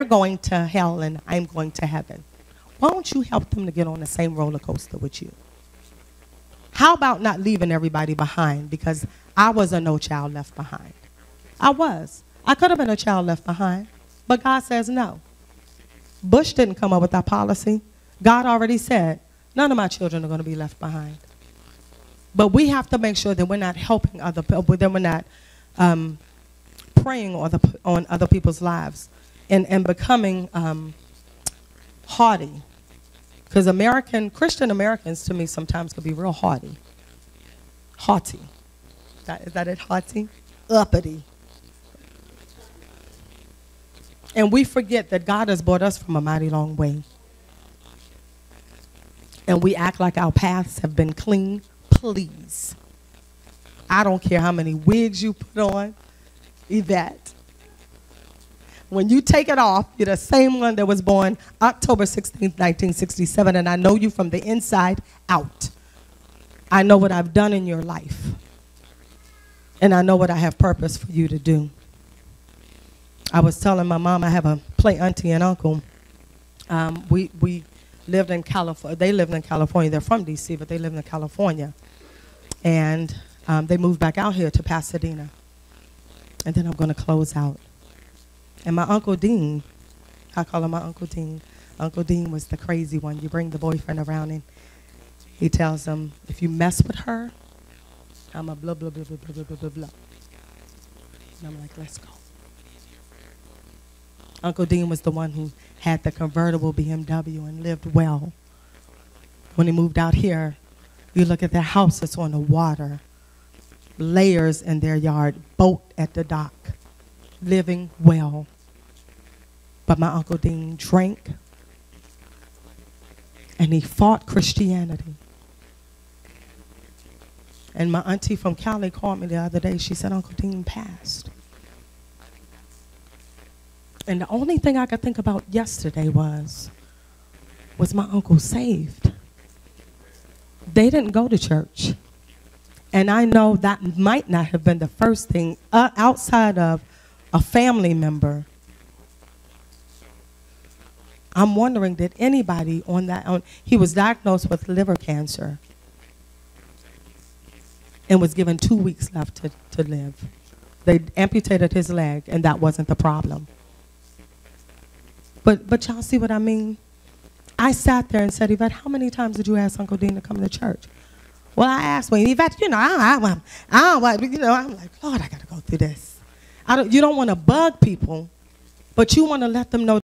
going to hell and I'm going to heaven. Why don't you help them to get on the same roller coaster with you? How about not leaving everybody behind? Because I was a no child left behind. I was. I could have been a child left behind, but God says no. Bush didn't come up with that policy. God already said, none of my children are going to be left behind. But we have to make sure that we're not helping other people, that we're not preying on other people's lives and becoming haughty. Because Christian Americans to me sometimes could be real haughty. Haughty. Is that it? Haughty? Uppity. And we forget that God has brought us from a mighty long way. And we act like our paths have been clean. Please. I don't care how many wigs you put on, Yvette. When you take it off, you're the same one that was born October 16th, 1967, and I know you from the inside out. I know what I've done in your life, and I know what I have purpose for you to do. I was telling my mom I have a play auntie and uncle. We lived in California. They lived in California. They're from D.C., but they lived in California. And they moved back out here to Pasadena. And then I'm going to close out. And my Uncle Dean, I call him my Uncle Dean. Uncle Dean was the crazy one. You bring the boyfriend around and he tells them, if you mess with her, I'm a blah, blah, blah, blah, blah, blah, blah, blah. And I'm like, let's go. Uncle Dean was the one who had the convertible BMW and lived well. When he moved out here, you look at their house, it's on the water. Layers in their yard, boat at the dock, living well. But my Uncle Dean drank, and he fought Christianity. And my auntie from Cali called me the other day. She said, Uncle Dean passed. And the only thing I could think about yesterday was my uncle saved? They didn't go to church. And I know that might not have been the first thing outside of a family member. I'm wondering, did anybody he was diagnosed with liver cancer and was given 2 weeks left to live. They amputated his leg, and that wasn't the problem. But y'all see what I mean? I sat there and said, Yvette, how many times did you ask Uncle Dean to come to church? Well, I asked when Yvette, I'm like, Lord, I got to go through this. You don't want to bug people, but you want to let them know